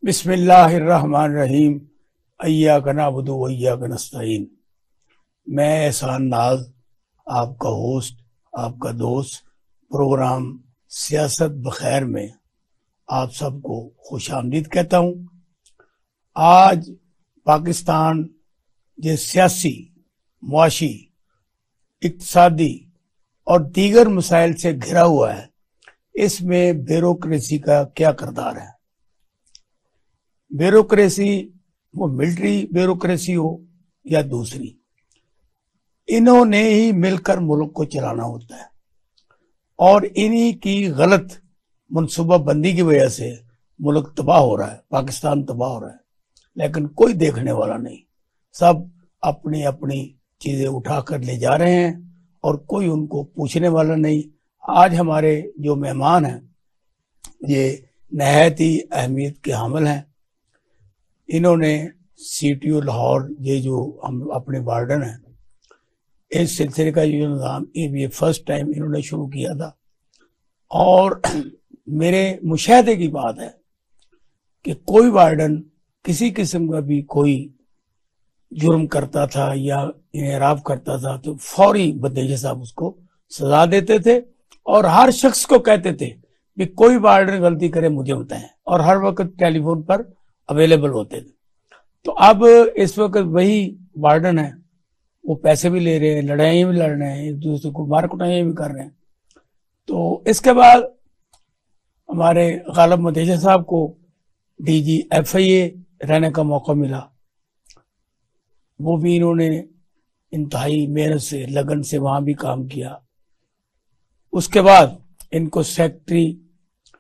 بسم اللہ الرحمن الرحیم ایاک نعبد و ایاک نستعین۔ میں احسان ناز، آپ کا ہوسٹ، آپ کا دوست، پروگرام سیاست بخیر میں آپ سب کو خوش آمدید کہتا ہوں۔ آج پاکستان جو سیاسی، معاشی، اقتصادی اور دیگر مسائل سے گھرا ہوا ہے، اس میں بیوروکریسی کا کیا کردار ہے؟ بیوروکریسی، وہ ملٹری بیوروکریسی ہو یا دوسری، انہوں نے ہی مل کر ملک کو چلانا ہوتا ہے، اور انہی کی غلط منصوبہ بندی کی وجہ سے ملک تباہ ہو رہا ہے، پاکستان تباہ ہو رہا ہے، لیکن کوئی دیکھنے والا نہیں۔ سب اپنی اپنی چیزیں اٹھا کر لے جا رہے ہیں اور کوئی ان کو پوچھنے والا نہیں۔ آج ہمارے جو مہمان ہیں یہ نہایت ہی اہمیت کے حامل ہیں۔ انہوں نے سی ٹی او لاہور، یہ جو ہم اپنے وارڈن ہیں، اس سلسلے کا یہ نظام یہ فرسٹ ٹائم انہوں نے شروع کیا تھا، اور میرے مشاہدے کی بات ہے کہ کوئی وارڈن کسی قسم کا بھی کوئی جرم کرتا تھا یا انحراف کرتا تھا تو فوری بدیجے صاحب اس کو سزا دیتے تھے، اور ہر شخص کو کہتے تھے کہ کوئی وارڈن غلطی کرے مجھے بتائیں، اور ہر وقت ٹیلی فون پر اویلیبل ہوتے تھے۔ تو اب اس وقت وہی وارڈن ہے، وہ پیسے بھی لے رہے ہیں، لڑائیاں بھی لڑ رہے ہیں، ایک دوسرے کو مار کٹائیاں بھی کر رہے ہیں۔ تو اس کے بعد ہمارے غالب مدیجہ صاحب کو ڈی جی ایف آئی اے رہنے کا موقع ملا، وہ بھی انہوں نے انتہائی محنت سے، لگن سے وہاں بھی کام کیا۔ اس کے بعد ان کو سیکٹری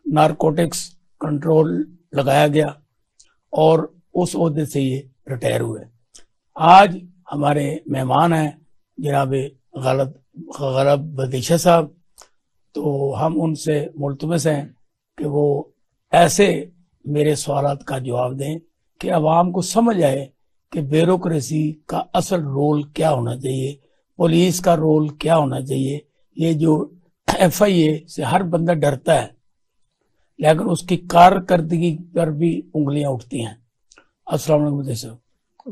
نارکوٹکس کنٹرول لگایا گیا، اور اس عہدے سے یہ ریٹائر ہوئے۔ آج ہمارے مہمان ہیں جناب غالب مدیجہ صاحب، تو ہم ان سے ملتمس ہیں کہ وہ ایسے میرے سوالات کا جواب دیں کہ عوام کو سمجھ آئے کہ بیوروکریسی کا اصل رول کیا ہونا چاہیے، پولیس کا رول کیا ہونا چاہیے۔ یہ جو ایف آئی اے سے ہر بندہ ڈرتا ہے، لیکن اس کی کارکردگی پر بھی انگلیاں اٹھتی ہیں۔ السلام علیکم مدیجہ صاحب۔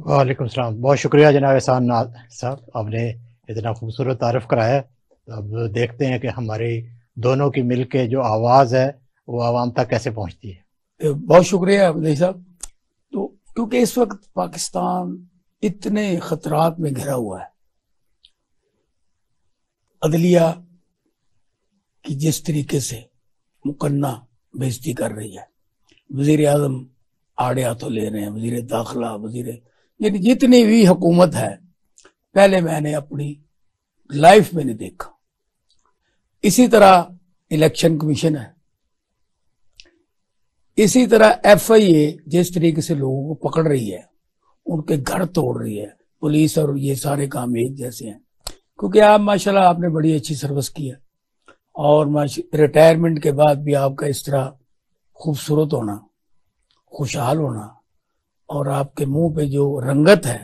وعلیکم السلام، بہت شکریہ جناب احسان ناز صاحب، آپ نے اتنا خوبصورت تعارف کرایا۔ اب دیکھتے ہیں کہ ہماری دونوں کی مل کے جو آواز ہے وہ عوام تک کیسے پہنچتی ہے۔ بہت شکریہ مدیجہ صاحب۔ تو کیونکہ اس وقت پاکستان اتنے خطرات میں گھرا ہوا ہے، عدلیہ کی جس طریقے سے مقننہ بےعزتی کر رہی ہے، وزیر اعظم آڑے ہاتھوں لے رہے ہیں، وزیر داخلہ، یعنی جتنی بھی حکومت ہے، پہلے میں نے اپنی لائف میں نہیں دیکھا۔ اسی طرح الیکشن کمیشن ہے، اسی طرح ایف آئی اے جس طریقے سے لوگوں کو پکڑ رہی ہے، ان کے گھر توڑ رہی ہے، پولیس اور یہ سارے کام ایک جیسے ہیں۔ کیونکہ آپ ماشاءاللہ آپ نے بڑی اچھی سروس کی ہے، اور ریٹائرمنٹ کے بعد بھی آپ کا اس طرح خوبصورت ہونا، خوشحال ہونا، اور آپ کے منہ پہ جو رنگت ہے،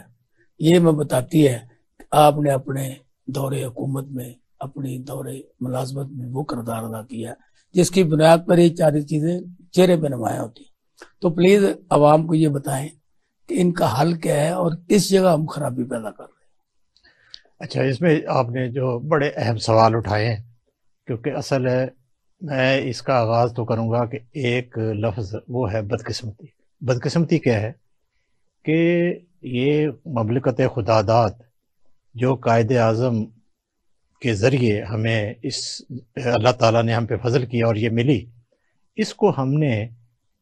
یہ میں بتاتی ہے کہ آپ نے اپنے دور حکومت میں، اپنی دور ملازمت میں وہ کردار ادا کیا ہے جس کی بنیاد پر یہ ساری چیزیں چہرے پہ نمایاں ہوتی ہیں۔ تو پلیز عوام کو یہ بتائیں کہ ان کا حل کیا ہے اور کس جگہ ہم خرابی پیدا کر رہے ہیں۔ اچھا، اس میں آپ نے جو بڑے اہم سوال اٹھائے ہیں، کیونکہ اصل ہے، میں اس کا آغاز تو کروں گا کہ ایک لفظ وہ ہے بدقسمتی۔ بدقسمتی کیا ہے کہ یہ مملکت خداداد جو قائد اعظم کے ذریعے ہمیں اس اللہ تعالیٰ نے ہم پہ فضل کیا اور یہ ملی، اس کو ہم نے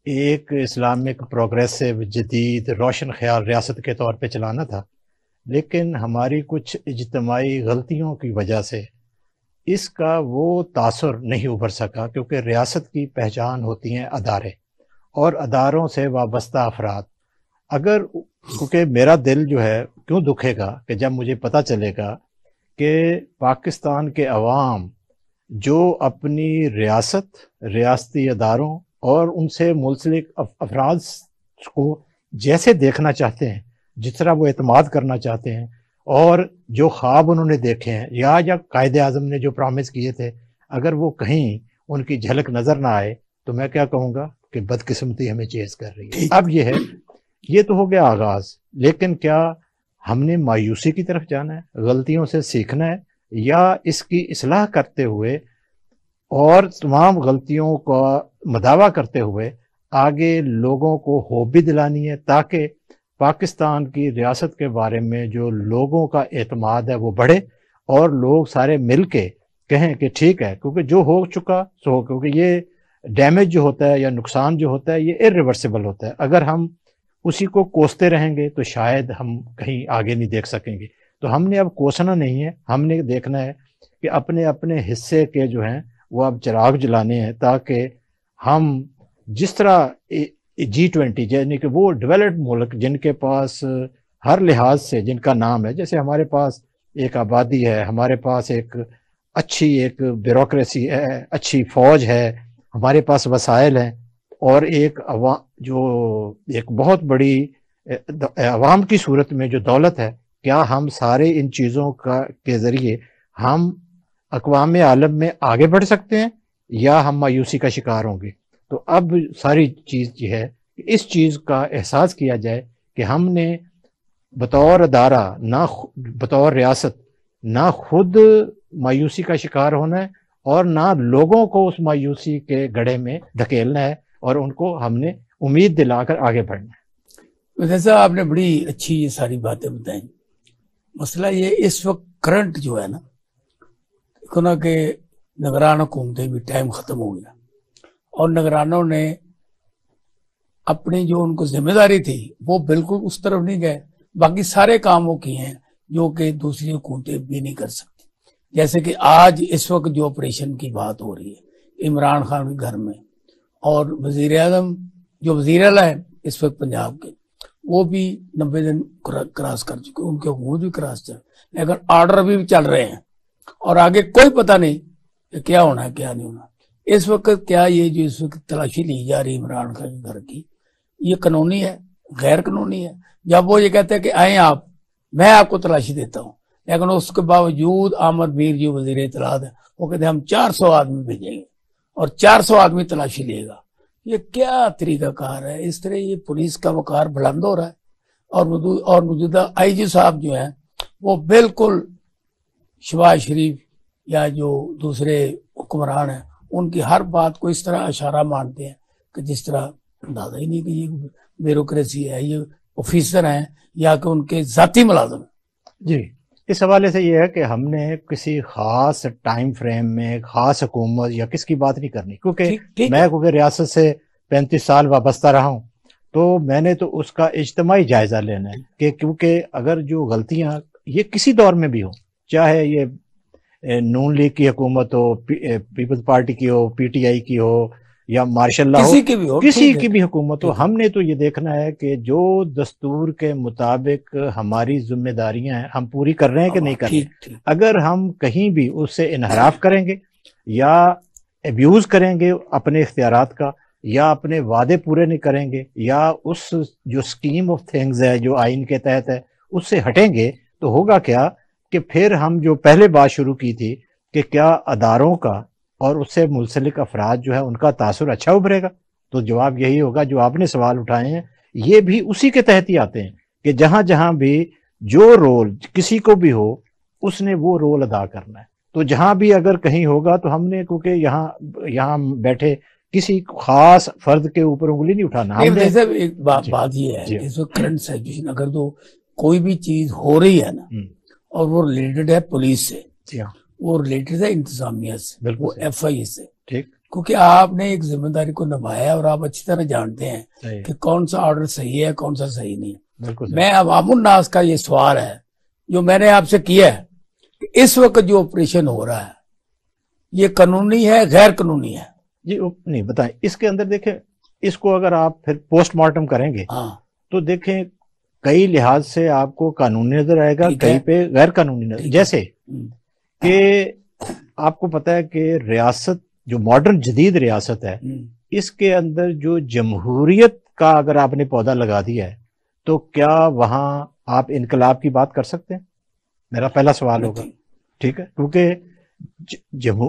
ایک اسلامک پروگریسو، جدید، روشن خیال ریاست کے طور پہ چلانا تھا، لیکن ہماری کچھ اجتماعی غلطیوں کی وجہ سے اس کا وہ تاثر نہیں ابھر سکا، کیونکہ ریاست کی پہچان ہوتی ہیں ادارے اور اداروں سے وابستہ افراد۔ اگر کیونکہ میرا دل جو ہے کیوں دکھے گا کہ جب مجھے پتہ چلے گا کہ پاکستان کے عوام جو اپنی ریاستی اداروں اور ان سے منسلک افراد کو جیسے دیکھنا چاہتے ہیں، جس طرح وہ اعتماد کرنا چاہتے ہیں، اور جو خواب انہوں نے دیکھے ہیں یا قائد اعظم نے جو پرامس کیے تھے، اگر وہ کہیں ان کی جھلک نظر نہ آئے تو میں کیا کہوں گا کہ بدقسمتی ہمیں چیز کر رہی ہے. اب یہ تو ہو گیا آغاز، لیکن کیا ہم نے مایوسی کی طرف جانا ہے، غلطیوں سے سیکھنا ہے، یا اس کی اصلاح کرتے ہوئے اور تمام غلطیوں کا مداوع کرتے ہوئے آگے لوگوں کو ہوپ بھی دلانی ہے، تاکہ پاکستان کی ریاست کے بارے میں جو لوگوں کا اعتماد ہے وہ بڑھے اور لوگ سارے مل کے کہیں کہ ٹھیک ہے، کیونکہ جو ہو چکا سو ہو، کیونکہ یہ ڈیمیج جو ہوتا ہے یا نقصان جو ہوتا ہے یہ irreversible ہوتا ہے. اگر ہم اسی کو کوستے رہیں گے تو شاید ہم کہیں آگے نہیں دیکھ سکیں گے. تو ہم نے اب کوسنا نہیں ہے، ہم نے دیکھنا ہے کہ اپنے اپنے حصے کے جو ہیں وہ اب چراغ جلانے ہیں، تاکہ ہم جس طرح G20 یعنی کہ وہ ڈیولپڈ ملک جن کے پاس ہر لحاظ سے جن کا نام ہے، جیسے ہمارے پاس ایک آبادی ہے، ہمارے پاس ایک اچھی ایک بیوروکریسی ہے، اچھی فوج ہے، ہمارے پاس وسائل ہیں، اور ایک جو ایک بہت بڑی عوام کی صورت میں جو دولت ہے، کیا ہم سارے ان چیزوں کے ذریعے ہم اقوام عالم میں آگے بڑھ سکتے ہیں یا ہم مایوسی کا شکار ہوں گے؟ تو اب ساری چیز یہ ہے کہ اس چیز کا احساس کیا جائے کہ ہم نے بطور ادارہ نہ بطور ریاست نہ خود مایوسی کا شکار ہونا ہے اور نہ لوگوں کو اس مایوسی کے گڑھے میں دھکیلنا ہے، اور ان کو ہم نے امید دلا کر آگے بڑھنا ہے. جیسا آپ نے بڑی اچھی یہ ساری باتیں بتائیں. مسئلہ یہ اس وقت کرنٹ جو ہے نا، دیکھو نا کہ نگران حکومتیں بھی ٹائم ختم ہو گیا، اور نگرانوں نے اپنی جو ان کو ذمہ داری تھی وہ بالکل اس طرف نہیں گئے. باقی سارے کام وہ کیے ہیں جو کہ دوسری حکومتیں بھی نہیں کر سکتی. جیسے کہ آج اس وقت جو آپریشن کی بات ہو رہی ہے عمران خان کے گھر میں، اور وزیر اعظم جو وزیر اعلیٰ ہے اس وقت پنجاب کے، وہ بھی 90 دن کراس کر چکے، ان کے حکومت بھی کراس چل، لیکن آرڈر ابھی بھی چل رہے ہیں، اور آگے کوئی پتہ نہیں کہ کیا ہونا ہے کیا نہیں ہونا. اس وقت کیا یہ جو اس وقت تلاشی لی جا رہی عمران خان کے گھر کی، یہ قانونی ہے غیر قانونی ہے؟ جب وہ یہ کہتے ہیں کہ آئیں آپ، میں آپ کو تلاشی دیتا ہوں، لیکن اس کے باوجود احمد میر جو وزیر اطلاعات ہے وہ کہتے ہیں ہم 400 آدمی بھیجیں گے اور 400 آدمی تلاشی لے گا. یہ کیا طریقہ کار ہے؟ اس طرح یہ پولیس کا وقار بلند ہو رہا ہے. اور موجودہ آئی جی صاحب جو ہیں وہ بالکل شہباز شریف یا جو دوسرے حکمران ہیں ان کی ہر بات کو اس طرح اشارہ مانتے ہیں کہ جس طرح اندازہ ہی نہیں کہ یہ بیوروکریسی ہے، یہ آفیسر ہیں یا کہ ان کے ذاتی ملازم ہیں. جی، اس حوالے سے یہ ہے کہ ہم نے کسی خاص ٹائم فریم میں خاص حکومت یا کس کی بات نہیں کرنی، کیونکہ میں ریاست سے 35 سال وابستہ رہا ہوں، تو میں نے تو اس کا اجتماعی جائزہ لینا ہے کہ کیونکہ اگر جو غلطیاں یہ کسی دور میں بھی ہوں، چاہے یہ نون لیگ کی حکومت ہو، پیپلز پارٹی کی ہو، پی ٹی آئی کی ہو، یا مارشاء اللہ کسی کی بھی حکومت ہو، ہم نے تو یہ دیکھنا ہے کہ جو دستور کے مطابق ہماری ذمہ داریاں ہیں ہم پوری کر رہے ہیں کہ نہیں کر رہے. اگر ہم کہیں بھی اس سے انحراف کریں گے یا ایبیوز کریں گے اپنے اختیارات کا، یا اپنے وعدے پورے نہیں کریں گے، یا اس جو اسکیم آف تھنگز ہے جو آئین کے تحت ہے اس سے ہٹیں گے، تو ہوگا کیا کہ پھر ہم جو پہلے بات شروع کی تھی کہ کیا اداروں کا اور اس سے منسلک افراد جو ہے ان کا تاثر اچھا ابھرے گا، تو جواب یہی ہوگا جو آپ نے سوال اٹھائے ہیں یہ بھی اسی کے تحت ہی آتے ہیں کہ جہاں جہاں بھی جو رول کسی کو بھی ہو اس نے وہ رول ادا کرنا ہے. تو جہاں بھی اگر کہیں ہوگا تو ہم نے، کیونکہ یہاں بیٹھے کسی خاص فرد کے اوپر انگلی نہیں اٹھانا. ایک بات یہ ہے اس وقت کرنٹ سچویشن، اگر تو کوئی بھی چیز ہو رہی ہے نا اور وہ ریلیٹڈ ہے پولیس سے، وہ ریلیٹڈ ہے انتظامیہ سے، وہ ایف آئی سے، کیونکہ آپ نے ایک ذمہ داری کو نبھایا اور آپ اچھی طرح جانتے ہیں کہ کون سا آرڈر صحیح ہے کون سا صحیح نہیں ہے. میں عوام الناس کا یہ سوال ہے جو میں نے آپ سے کیا ہے کہ اس وقت جو آپریشن ہو رہا ہے یہ قانونی ہے غیر قانونی ہے؟ جی نہیں بتائیں، اس کے اندر دیکھیں، اس کو اگر آپ پھر پوسٹ مارٹم کریں گے تو دیکھیں کئی لحاظ سے آپ کو قانونی نظر آئے گا، کئی پہ غیر قانونی نظر. جیسے کہ آپ کو پتا ہے کہ ریاست جو ماڈرن جدید ریاست ہے اس کے اندر جو جمہوریت کا اگر آپ نے پودا لگا دیا ہے تو کیا وہاں آپ انقلاب کی بات کر سکتے ہیں؟ میرا پہلا سوال ہوگا. ٹھیک ہے، کیونکہ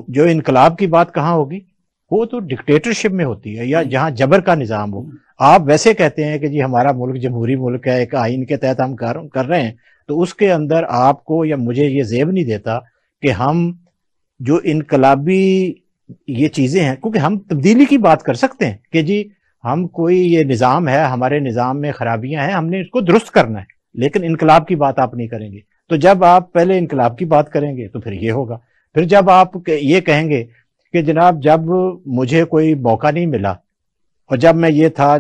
جو انقلاب کی بات کہاں ہوگی؟ وہ تو ڈکٹیٹرشپ میں ہوتی ہے یا جہاں جبر کا نظام ہو. آپ ویسے کہتے ہیں کہ جی ہمارا ملک جمہوری ملک ہے, ایک آئین کے تحت ہم کر رہے ہیں, تو اس کے اندر آپ کو یا مجھے یہ زیب نہیں دیتا کہ ہم جو انقلابی یہ چیزیں ہیں, کیونکہ ہم تبدیلی کی بات کر سکتے ہیں کہ جی ہم کوئی یہ نظام ہے, ہمارے نظام میں خرابیاں ہیں, ہم نے اس کو درست کرنا ہے, لیکن انقلاب کی بات آپ نہیں کریں گے. تو جب آپ پہلے انقلاب کی بات کریں گے تو پھر یہ ہوگا. پھر جب آپ یہ کہیں گے کہ جناب جب مجھے کوئی موقع نہیں ملا اور جب میں یہ تھا,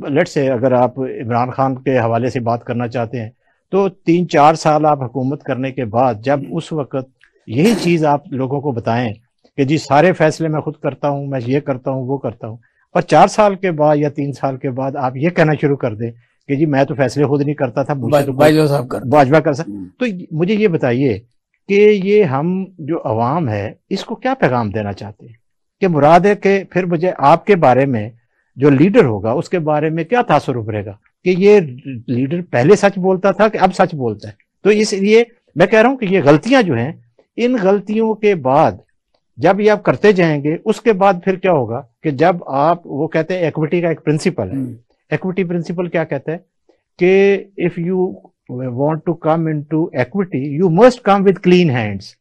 لیٹ سے اگر آپ عمران خان کے حوالے سے بات کرنا چاہتے ہیں تو 3-4 سال آپ حکومت کرنے کے بعد جب اس وقت یہی چیز آپ لوگوں کو بتائیں کہ جی سارے فیصلے میں خود کرتا ہوں, میں یہ کرتا ہوں وہ کرتا ہوں, اور 4 سال کے بعد یا 3 سال کے بعد آپ یہ کہنا شروع کر دیں کہ جی میں تو فیصلے خود نہیں کرتا تھا, باجوہ کر سکتا. تو مجھے یہ بتائیے کہ یہ ہم جو عوام ہے اس کو کیا پیغام دینا چاہتے ہیں, کہ مراد ہے کہ پھر مجھے آپ کے بارے میں جو لیڈر ہوگا اس کے بارے میں کیا تاثر ابھرے گا کہ یہ لیڈر پہلے سچ بولتا تھا کہ اب سچ بولتا ہے. تو اس لیے میں کہہ رہا ہوں کہ یہ غلطیاں جو ہیں, ان غلطیوں کے بعد جب یہ آپ کرتے جائیں گے اس کے بعد پھر کیا ہوگا کہ جب آپ, وہ کہتے ہیں ایکوٹی کا ایک پرنسپل ہے, ایکوٹی پرنسپل کیا کہتا ہے کہ if you want to come into equity you must come with clean hands.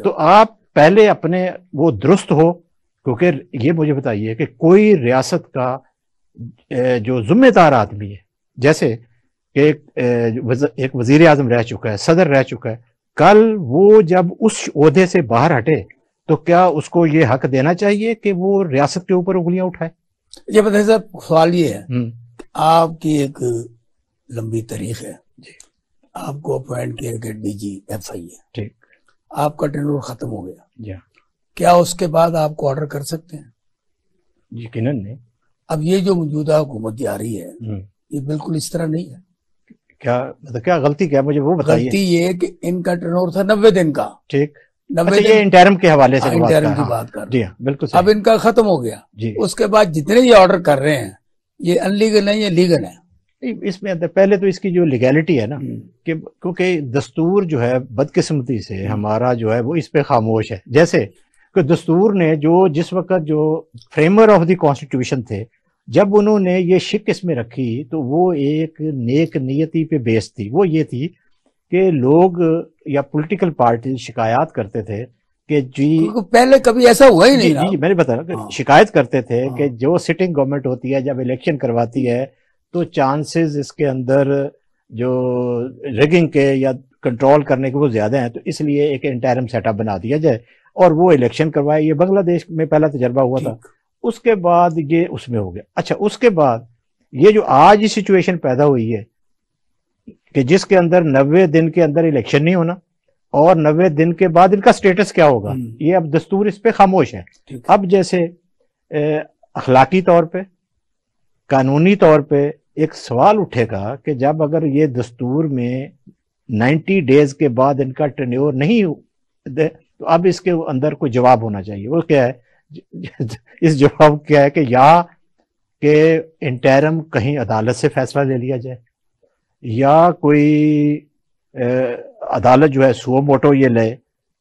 تو آپ پہلے اپنے وہ درست ہو, کیونکہ یہ مجھے بتائیے کہ کوئی ریاست کا جو ذمہ دار آدمی ہے, جیسے کہ ایک وزیر اعظم رہ چکا ہے, صدر رہ چکا ہے, کل وہ جب اس عہدے سے باہر ہٹے تو کیا اس کو یہ حق دینا چاہیے کہ وہ ریاست کے اوپر انگلیاں اٹھائے؟ یہ بتائیے صاحب, سوال یہ ہے آپ کی ایک لمبی تاریخ ہے, آپ کو اپوائنٹ کیا کہ ڈی جی ایف آئی ہے, ٹھیک, آپ کا ٹینور ختم ہو گیا, کیا اس کے بعد آپ کو آرڈر کر سکتے ہیں؟ یقیناً نہیں. اب یہ جو موجودہ حکومت جا رہی ہے یہ بالکل اس طرح نہیں ہے. کیا مطلب کیا غلطی کیا مجھے وہ بتائیے. غلطی یہ کہ ان کا ٹینور تھا 90 دن کا, ٹھیک, 90 یہ انٹرم کے حوالے سے انٹرم کی بات کر, جی بالکل. اب ان کا ختم ہو گیا, اس کے بعد جتنے یہ آرڈر کر رہے ہیں یہ ان لیگل ہے, یہ لیگل ہے. اس میں پہلے تو اس کی جو لیگیلٹی ہے نا, کہ کیونکہ دستور جو ہے بدقسمتی سے ہمارا جو ہے وہ اس پہ خاموش ہے. جیسے کہ دستور نے جو جس وقت جو فریمر آف دی کانسٹیٹیوشن تھے, جب انہوں نے یہ شک اس میں رکھی تو وہ ایک نیک نیتی پہ بیس تھی. وہ یہ تھی کہ لوگ یا پولیٹیکل پارٹی شکایات کرتے تھے کہ جی پہلے کبھی ایسا ہوا ہی نہیں. جی میں نے بتا رہا, شکایت کرتے تھے کہ جو سٹنگ گورنمنٹ ہوتی ہے جب الیکشن کرواتی ہے تو چانسز اس کے اندر جو ریگنگ کے یا کنٹرول کرنے کے وہ زیادہ ہیں, تو اس لیے ایک انٹرم سیٹ اپ بنا دیا جائے اور وہ الیکشن کروائے. یہ بنگلہ دیش میں پہلا تجربہ ہوا تھا, اس کے بعد یہ اس میں ہو گیا. اچھا, اس کے بعد یہ جو آج یہ سچویشن پیدا ہوئی ہے کہ جس کے اندر 90 دن کے اندر الیکشن نہیں ہونا اور 90 دن کے بعد ان کا سٹیٹس کیا ہوگا, یہ اب دستور اس پہ خاموش ہے. اب جیسے اخلاقی طور پہ, قانونی طور پہ ایک سوال اٹھے گا کہ جب اگر یہ دستور میں 90 ڈیز کے بعد ان کا ٹرنیور نہیں تو اب اس کے اندر کوئی جواب ہونا چاہیے. وہ کیا ہے, اس جواب کیا ہے کہ یا کہ انٹرم کہیں عدالت سے فیصلہ لے لیا جائے, یا کوئی عدالت جو ہے سو موٹو یہ لے.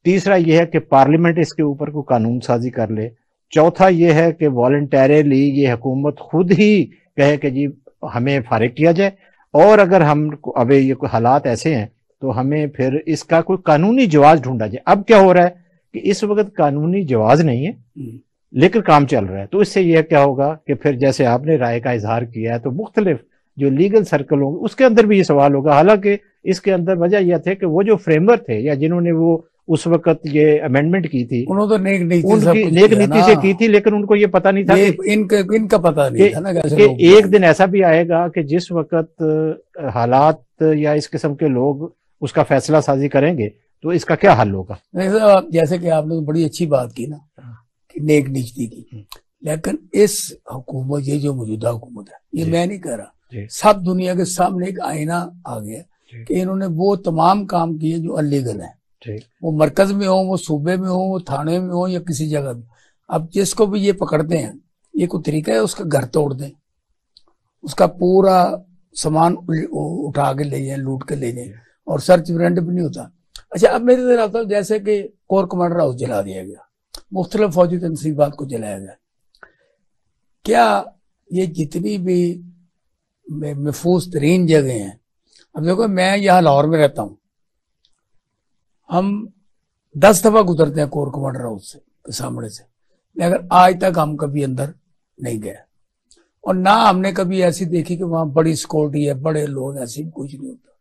تیسرا یہ ہے کہ پارلیمنٹ اس کے اوپر کوئی قانون سازی کر لے. چوتھا یہ ہے کہ والنٹیرلی یہ حکومت خود ہی کہے کہ جی ہمیں فارغ کیا جائے, اور اگر ہم اب یہ کوئی حالات ایسے ہیں تو ہمیں پھر اس کا کوئی قانونی جواز ڈھونڈا جائے. اب کیا ہو رہا ہے کہ اس وقت قانونی جواز نہیں ہے لیکن کام چل رہا ہے. تو اس سے یہ کیا ہوگا کہ پھر جیسے آپ نے رائے کا اظہار کیا ہے تو مختلف جو لیگل سرکل ہوں گے اس کے اندر بھی یہ سوال ہوگا. حالانکہ اس کے اندر وجہ یہ تھے کہ وہ جو فریمر تھے یا جنہوں نے وہ اس وقت یہ امینڈمنٹ کی تھی, انہوں تو نیک نیتی سے کی تھی, لیکن ان کو یہ پتہ نہیں تھا ان کا پتہ نہیں تھا نا کہ ایک دن ایسا بھی آئے گا کہ جس وقت حالات یا اس قسم کے لوگ اس کا فیصلہ سازی کریں گے تو اس کا کیا حل ہوگا. جیسے کہ آپ نے بڑی اچھی بات کی نا کہ نیک نیچتی کی, لیکن اس حکومت, یہ جو موجودہ حکومت ہے, یہ میں نہیں کہہ رہا, سب دنیا کے سامنے ایک آئینہ آ گیا کہ انہوں نے وہ تمام کام کیے جو انلیگل ہیں, وہ مرکز میں ہوں, وہ صوبے میں ہوں, وہ تھانے میں ہوں یا کسی جگہ میں. اب جس کو بھی یہ پکڑتے ہیں, یہ کوئی طریقہ ہے اس کا گھر توڑ دیں, اس کا پورا سامان اٹھا کے لے جائیں, لوٹ کے لے جائیں, اور سرچ وارنٹ بھی نہیں ہوتا. اچھا, اب میرے طرف جیسے کہ کور کمانڈر ہاؤس جلا دیا گیا, مختلف فوجی تنصیبات کو جلایا گیا, کیا یہ جتنی بھی محفوظ ترین جگہ ہیں، اب دیکھو میں یہاں لاہور میں رہتا ہوں، ہم 10 دفعہ گزرتے ہیں کور کمانڈر ہاؤس سے سامنے سے، لیکن آج تک ہم کبھی اندر نہیں گئے، اور نہ ہم نے کبھی ایسی دیکھی کہ وہاں بڑی سیکورٹی ہے، بڑے لوگ، ایسی کچھ نہیں ہوتا۔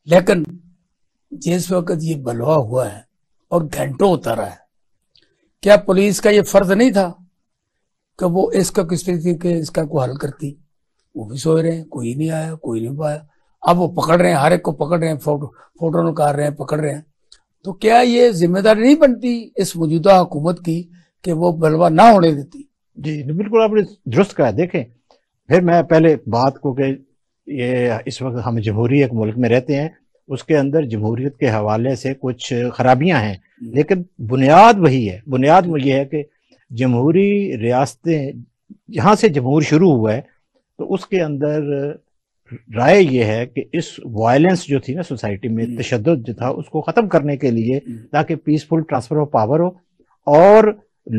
لیکن جس وقت یہ بلوا ہوا ہے اور گھنٹوں ہوتا رہا ہے، کیا پولیس کا یہ فرض نہیں تھا کہ وہ اس کا کس طریقے کے اس کا کوئی حل کرتی؟ وہ بھی سوچ رہے ہیں، کوئی نہیں آیا، کوئی نہیں پایا، اب وہ پکڑ رہے ہیں، ہر ایک کو پکڑ رہے ہیں، فوٹو نکال رہے ہیں، پکڑ رہے ہیں۔ تو کیا یہ ذمہ داری نہیں بنتی اس موجودہ حکومت کی کہ وہ بلوا نہ ہونے دیتی؟ جی بالکل آپ نے درست کہا۔ دیکھیں پھر میں پہلے بات کو کہ یہ اس وقت ہم جمہوری ایک ملک میں رہتے ہیں، اس کے اندر جمہوریت کے حوالے سے کچھ خرابیاں ہیں، لیکن بنیاد وہی ہے۔ بنیاد وہ یہ ہے کہ جمہوری ریاستیں جہاں سے جمہور شروع ہوا ہے تو اس کے اندر رائے یہ ہے کہ اس وائلنس جو تھی نا سوسائٹی میں، تشدد جو تھا، اس کو ختم کرنے کے لیے تاکہ پیسفل ٹرانسفر آف پاور ہو، اور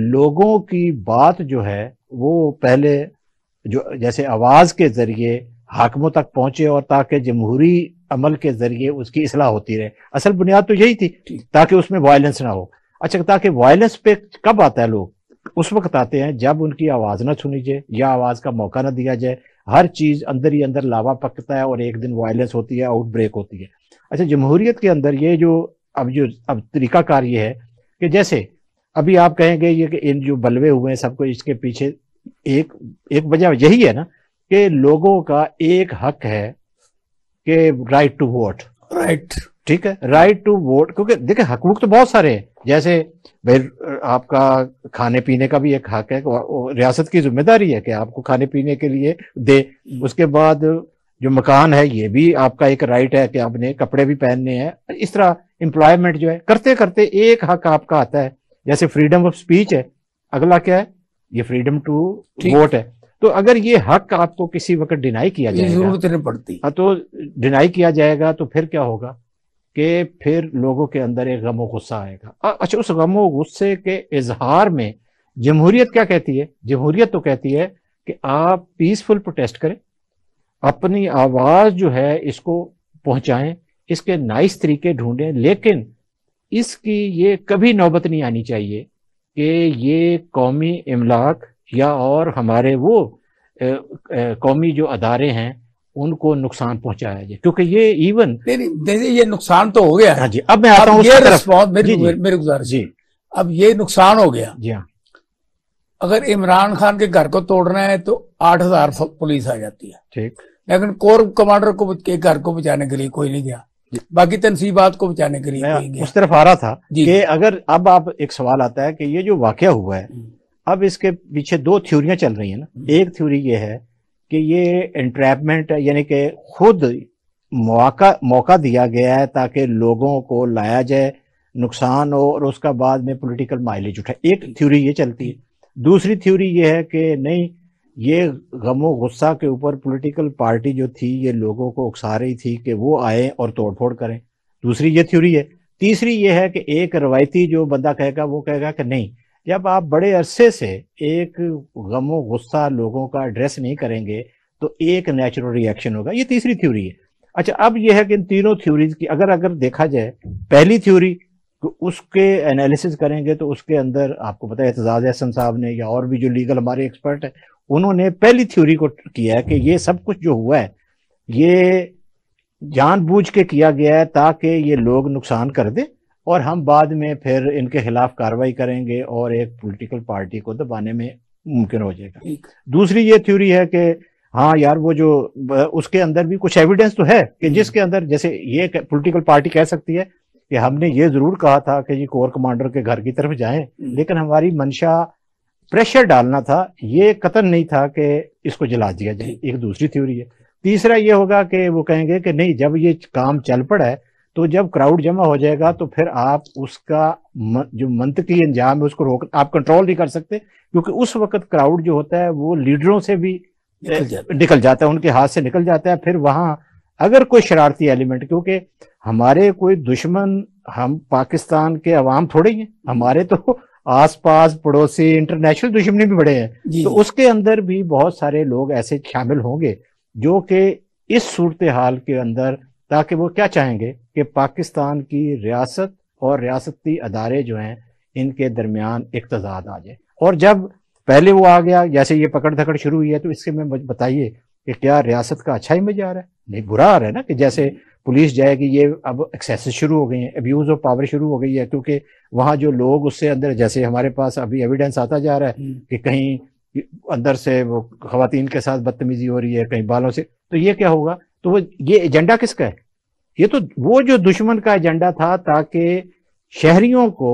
لوگوں کی بات جو ہے وہ پہلے جو جیسے آواز کے ذریعے حاکموں تک پہنچے، اور تاکہ جمہوری عمل کے ذریعے اس کی اصلاح ہوتی رہے۔ اصل بنیاد تو یہی تھی تاکہ اس میں وائلنس نہ ہو۔ اچھا، تاکہ وائلنس پہ کب آتا ہے لوگ؟ اس وقت آتے ہیں جب ان کی آواز نہ سنی جائے یا آواز کا موقع نہ دیا جائے، ہر چیز اندر ہی اندر لاوا پکتا ہے اور ایک دن وائلنس ہوتی ہے، آؤٹ بریک ہوتی ہے۔ اچھا، جمہوریت کے اندر یہ جو اب طریقہ کار یہ ہے کہ جیسے ابھی آپ کہیں گے یہ کہ ان جو بلوے ہوئے ہیں سب کو، اس کے پیچھے ایک وجہ یہی ہے نا کہ لوگوں کا ایک حق ہے کہ رائٹ ٹو ووٹ، رائٹ، ٹھیک ہے، رائٹ ٹو ووٹ، کیونکہ دیکھیں حقوق تو بہت سارے ہیں، جیسے آپ کا کھانے پینے کا بھی ایک حق ہے، ریاست کی ذمہ داری ہے کہ آپ کو کھانے پینے کے لیے دے۔ اس کے بعد جو مکان ہے یہ بھی آپ کا ایک رائٹ ہے کہ آپ نے کپڑے بھی پہننے ہیں۔ اس طرح امپلائمنٹ جو ہے کرتے کرتے ایک حق آپ کا آتا ہے، جیسے فریڈم آف سپیچ ہے، اگلا کیا ہے؟ یہ فریڈم ٹو ووٹ ہے۔ تو اگر یہ حق آپ کو کسی وقت ڈینائی کیا جائے گا، ضرورت نہیں پڑتی، تو ڈینائی کیا جائے گا تو پھر کیا ہوگا کہ پھر لوگوں کے اندر ایک غم و غصہ آئے گا۔ اچھا، اس غم و غصے کے اظہار میں جمہوریت کیا کہتی ہے؟ جمہوریت تو کہتی ہے کہ آپ پیسفل پروٹیسٹ کریں، اپنی آواز جو ہے اس کو پہنچائیں، اس کے نائس طریقے ڈھونڈیں، لیکن اس کی یہ کبھی نوبت نہیں آنی چاہیے کہ یہ قومی املاک یا اور ہمارے وہ قومی جو ادارے ہیں ان کو نقصان پہنچایا جائے، کیونکہ یہ ایون یہ نقصان تو ہو گیا۔ ہاں جی، اب میں آتا ہوں یہ رسپانس میری گزارش جی، اب یہ نقصان ہو گیا جی ہاں۔ اگر عمران خان کے گھر کو توڑنا ہے تو 8000 پولیس آ جاتی ہے، ٹھیک، لیکن کور کمانڈر کو کے گھر کو بچانے کے لیے کوئی نہیں گیا، باقی تنصیبات کو بچانے کے لیے کوئی گیا۔ اس طرف آ رہا تھا کہ اگر اب آپ ایک سوال آتا ہے کہ یہ جو واقعہ ہوا ہے، اب اس کے پیچھے 2 تھیوریاں چل رہی ہیں نا۔ ایک تھیوری یہ ہے کہ یہ انٹریپمنٹ ہے، یعنی کہ خود موقع دیا گیا ہے تاکہ لوگوں کو لایا جائے، نقصان ہو اور اس کا بعد میں پولیٹیکل مائلیج اٹھائے۔ ایک تھیوری یہ چلتی ہے۔ دوسری تھیوری یہ ہے کہ نہیں، یہ غم و غصہ کے اوپر پولیٹیکل پارٹی جو تھی یہ لوگوں کو اکسا رہی تھی کہ وہ آئیں اور توڑ پھوڑ کریں۔ دوسری یہ تھیوری ہے۔ تیسری یہ ہے کہ ایک روایتی جو بندہ کہے گا وہ کہے گا کہ نہیں، جب آپ بڑے عرصے سے ایک غم و غصہ لوگوں کا ایڈریس نہیں کریں گے تو ایک نیچرل ری ایکشن ہوگا۔ یہ تیسری تھیوری ہے۔ اچھا، اب یہ ہے کہ ان تینوں تھیوریز کی اگر دیکھا جائے، پہلی تھیوری اس کے انالیسس کریں گے تو اس کے اندر آپ کو پتہ ہے اعتزاز احسن صاحب نے یا اور بھی جو لیگل ہمارے ایکسپرٹ ہیں انہوں نے پہلی تھیوری کو کیا ہے کہ یہ سب کچھ جو ہوا ہے یہ جان بوجھ کے کیا گیا ہے تاکہ یہ لوگ نقصان کر دیں اور ہم بعد میں پھر ان کے خلاف کارروائی کریں گے اور ایک پولیٹیکل پارٹی کو دبانے میں ممکن ہو جائے گا۔ دوسری یہ تھیوری ہے کہ ہاں یار وہ جو اس کے اندر بھی کچھ ایویڈنس تو ہے کہ جس کے اندر جیسے یہ پولیٹیکل پارٹی کہہ سکتی ہے کہ ہم نے یہ ضرور کہا تھا کہ یہ کور کمانڈر کے گھر کی طرف جائیں، لیکن ہماری منشا پریشر ڈالنا تھا، یہ قطعاً نہیں تھا کہ اس کو جلا دیا جائے۔ ایک دوسری تھیوری ہے۔ تیسرا یہ ہوگا کہ وہ کہیں گے کہ نہیں، جب یہ کام چل پڑا ہے تو جب کراؤڈ جمع ہو جائے گا تو پھر آپ اس کا جو منطقی انجام ہے اس کو آپ کنٹرول نہیں کر سکتے، کیونکہ اس وقت کراؤڈ جو ہوتا ہے وہ لیڈروں سے بھی نکل جاتا ہے، ان کے ہاتھ سے نکل جاتا ہے۔ پھر وہاں اگر کوئی شرارتی ایلیمنٹ، کیونکہ ہمارے کوئی دشمن ہم پاکستان کے عوام تھوڑے ہی ہیں، ہمارے تو آس پاس پڑوسی انٹرنیشنل دشمنی بھی بڑے ہیں، جی تو اس کے اندر بھی بہت سارے لوگ ایسے شامل ہوں گے جو کہ اس صورتحال کے اندر، تاکہ وہ کیا چاہیں گے کہ پاکستان کی ریاست اور ریاستی ادارے جو ہیں ان کے درمیان اقتضاد آ جائے. اور جب پہلے وہ آ گیا، جیسے یہ پکڑ دھکڑ شروع ہوئی ہے، تو اس سے میں بتائیے کہ کیا ریاست کا اچھا امیج آ رہا ہے؟ نہیں، برا آ رہا ہے نا. کہ جیسے پولیس جائے گی، یہ اب ایکسیس شروع ہو گئی ہیں، ابیوز آف پاور شروع ہو گئی ہے، کیونکہ وہاں جو لوگ اس سے اندر، جیسے ہمارے پاس ابھی ایویڈنس آتا جا رہا ہے کہ کہیں اندر سے وہ خواتین کے ساتھ بدتمیزی ہو رہی ہے، کہیں بالوں سے، تو یہ کیا ہوگا؟ تو وہ یہ ایجنڈا کس کا ہے؟ یہ تو وہ جو دشمن کا ایجنڈا تھا، تاکہ شہریوں کو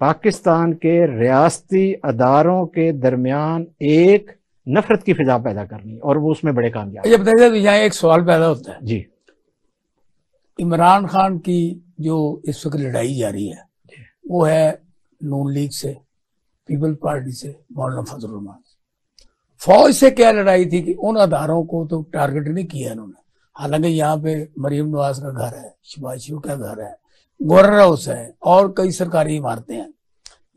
پاکستان کے ریاستی اداروں کے درمیان ایک نفرت کی فضا پیدا کرنی، اور وہ اس میں بڑے کامیاب. اچھا بتائیے، تو یہاں ایک سوال پیدا ہوتا ہے. جی. عمران خان کی جو اس وقت لڑائی جاری ہے وہ ہے نون لیگ سے، پیپل پارٹی سے، مولانا فضل الرحمان. فوج سے کیا لڑائی تھی کہ ان اداروں کو تو ٹارگٹ نہیں کیا انہوں نے، حالانکہ یہاں پہ مریم نواز کا گھر ہے، شہباز شریف کا گھر ہے، گورنر ہاؤس ہے، اور کئی سرکاری عمارتیں ہیں.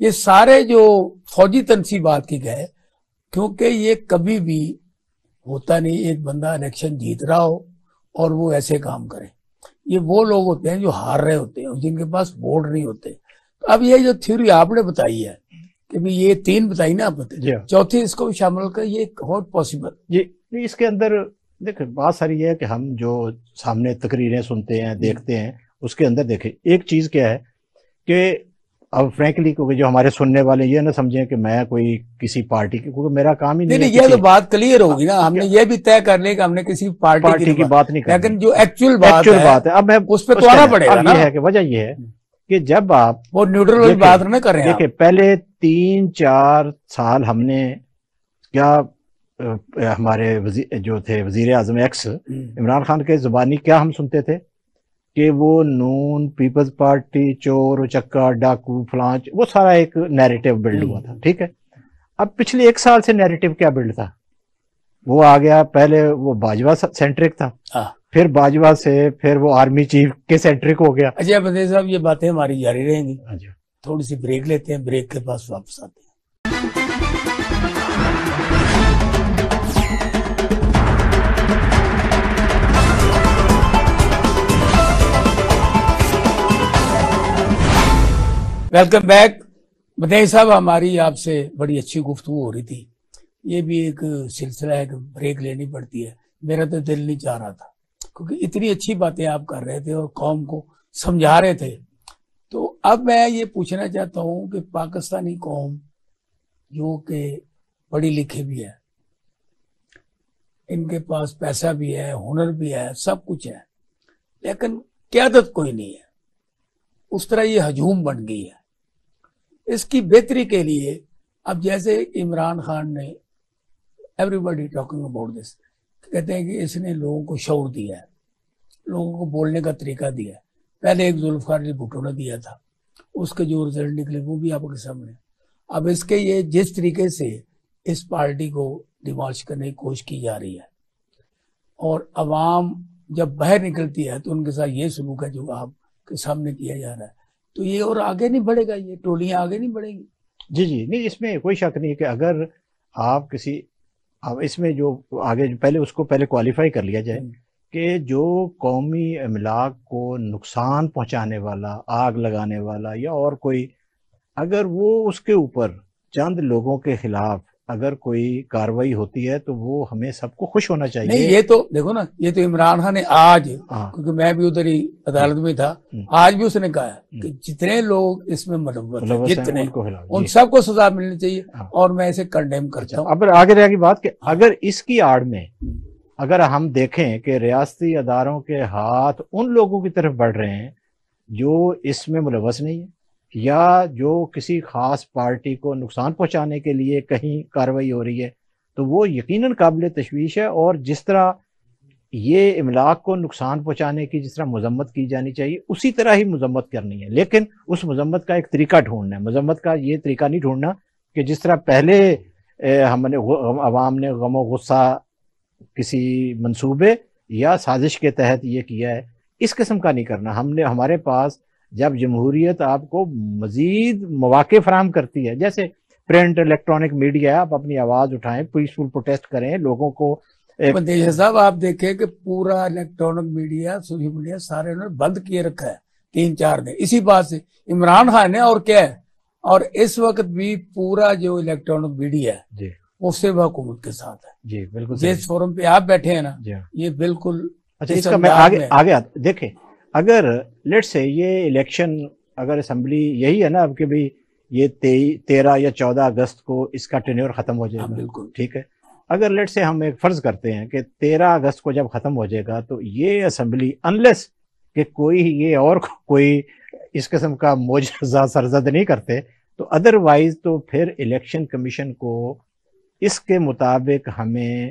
یہ سارے جو فوجی تنصیبات کی گئے، کیونکہ یہ کبھی بھی ہوتا نہیں ایک بندہ الیکشن جیت رہا ہو اور وہ ایسے کام کرے. یہ وہ لوگ ہوتے ہیں جو ہار رہے ہوتے ہیں، جن کے پاس ووٹ نہیں ہوتے. اب یہ جو تھیوری آپ نے بتائی ہے کہ بھی یہ 3 بتائی نا آپ نے، چوتھی اس کو بھی شامل کر، یہ ہاٹ پاسبل. جی، اس کے اندر دیکھیں بات ساری یہ ہے کہ ہم جو سامنے تقریریں سنتے ہیں، دیکھتے ہیں، اس کے اندر دیکھیں ایک چیز کیا ہے کہ اب فرینکلی کیونکہ جو ہمارے سننے والے یہ نہ سمجھیں کہ میں کوئی کسی پارٹی کی، کیونکہ میرا کام ہی نہیں ہے. یہ تو بات کلیئر ہوگی نا، ہم نے یہ بھی طے کر لیا کہ ہم نے کسی پارٹی کی بات نہیں کرنی، لیکن جو ایکچوئل بات ہے اب میں اس پہ تو آنا پڑے گا. یہ ہے کہ وجہ یہ ہے کہ جب آپ وہ نیوٹرل بات نہ کریں. دیکھیں پہلے 3-4 سال ہم نے کیا، ہمارے جو تھے وزیر اعظم ایکس عمران خان کے زبانی کیا ہم سنتے تھے کہ وہ نون، پیپلز پارٹی، چور چکا، ڈاکو، فلاں، وہ سارا ایک نیریٹو بلڈ ہوا تھا. ٹھیک ہے، اب پچھلے 1 سال سے نیریٹو کیا بلڈ تھا؟ وہ آ گیا، پہلے وہ باجوہ سینٹرک تھا، پھر باجوہ سے پھر وہ آرمی چیف کے سینٹرک ہو گیا. اچھا بندے صاحب، یہ باتیں ہماری جاری رہیں گی، تھوڑی سی بریک لیتے ہیں، بریک کے پاس واپس آتے ہیں. Welcome back. بدیع صاحب، ہماری آپ سے بڑی اچھی گفتگو ہو رہی تھی. یہ بھی ایک سلسلہ ہے کہ بریک لینی پڑتی ہے. میرا تو دل نہیں چاہ رہا تھا، کیونکہ اتنی اچھی باتیں آپ کر رہے تھے اور قوم کو سمجھا رہے تھے. تو اب میں یہ پوچھنا چاہتا ہوں کہ پاکستانی قوم جو کہ پڑھی لکھی بھی ہے، ان کے پاس پیسہ بھی ہے، ہنر بھی ہے، سب کچھ ہے، لیکن قیادت کوئی نہیں ہے. اس طرح یہ ہجوم بن گئی ہے. اس کی بہتری کے لیے اب جیسے عمران خان نے، every body talking about this, کہتے ہیں کہ اس نے لوگوں کو شعور دیا ہے، لوگوں کو بولنے کا طریقہ دیا ہے. پہلے ایک ذوالفقار علی بھٹو نے دیا تھا، اس کے جو رزلٹ نکلے وہ بھی آپ کے سامنے. اب اس کے یہ جس طریقے سے اس پارٹی کو ڈیمالش کرنے کی کوشش کی جا رہی ہے، اور عوام جب باہر نکلتی ہے تو ان کے ساتھ یہ سلوک ہے جو آپ کے سامنے کیا جا رہا ہے، تو یہ اور آگے نہیں بڑھے گا، یہ ٹولیاں آگے نہیں بڑھیں گی. جی نہیں، اس میں کوئی شک نہیں کہ اگر آپ کسی، اب اس میں جو آگے پہلے اس کو پہلے کوالیفائی کر لیا جائے کہ جو قومی املاک کو نقصان پہنچانے والا، آگ لگانے والا یا اور کوئی، اگر وہ اس کے اوپر چند لوگوں کے خلاف اگر کوئی کاروائی ہوتی ہے تو وہ ہمیں سب کو خوش ہونا چاہیے. نہیں، یہ تو دیکھو نا، یہ تو عمران خان نے آج، کیونکہ میں بھی ادھر ہی عدالت میں تھا، آج بھی اس نے کہا کہ جتنے لوگ اس میں ملوث ہیں، جتنے ان سب کو سزا ملنی چاہیے، اور میں اسے کنڈیم کرتا ہوں. اب آگے رہے گی بات کہ اگر اس کی آڑ میں اگر ہم دیکھیں کہ ریاستی اداروں کے ہاتھ ان لوگوں کی طرف بڑھ رہے ہیں جو اس میں ملوث نہیں ہے، یا جو کسی خاص پارٹی کو نقصان پہنچانے کے لیے کہیں کارروائی ہو رہی ہے، تو وہ یقیناً قابل تشویش ہے. اور جس طرح یہ املاک کو نقصان پہنچانے کی جس طرح مذمت کی جانی چاہیے، اسی طرح ہی مذمت کرنی ہے، لیکن اس مذمت کا ایک طریقہ ڈھونڈنا ہے. مذمت کا یہ طریقہ نہیں ڈھونڈنا کہ جس طرح پہلے ہم نے عوام نے غم و غصہ کسی منصوبے یا سازش کے تحت یہ کیا ہے، اس قسم کا نہیں کرنا. ہم نے، ہمارے پاس جب جمہوریت آپ کو مزید مواقع فراہم کرتی ہے، جیسے پرنٹ الیکٹرانک میڈیا ہے، آپ اپنی آواز اٹھائیں، پیسفل پروٹیسٹ کریں، لوگوں کو دیجیے صاحب آپ دیکھیں کہ پورا الیکٹرانک میڈیا، سوشل میڈیا سارے انہوں نے بند کیے رکھا ہے 3-4 دن اسی بات سے، عمران خان ہے اور کیا ہے، اور اس وقت بھی پورا جو الیکٹرانک میڈیا ہے جی وہ صرف حکومت کے ساتھ ہے. جی بالکل جس فورم پہ آپ بیٹھے ہیں نا، جی. یہ بالکل اچھا اس کا میں آگے دیکھیں، اگر لیٹ سے یہ الیکشن، اگر اسمبلی یہی ہے نا اب کہ بھئی یہ 13 یا 14 اگست کو اس کا ٹینیور ختم ہو جائے گا، بالکل ٹھیک ہے، اگر لیٹ سے ہم ایک فرض کرتے ہیں کہ 13 اگست کو جب ختم ہو جائے گا تو یہ اسمبلی انلیس کہ کوئی یہ اور کوئی اس قسم کا معجزہ سرزد نہیں کرتے، تو ادروائز تو پھر الیکشن کمیشن کو اس کے مطابق ہمیں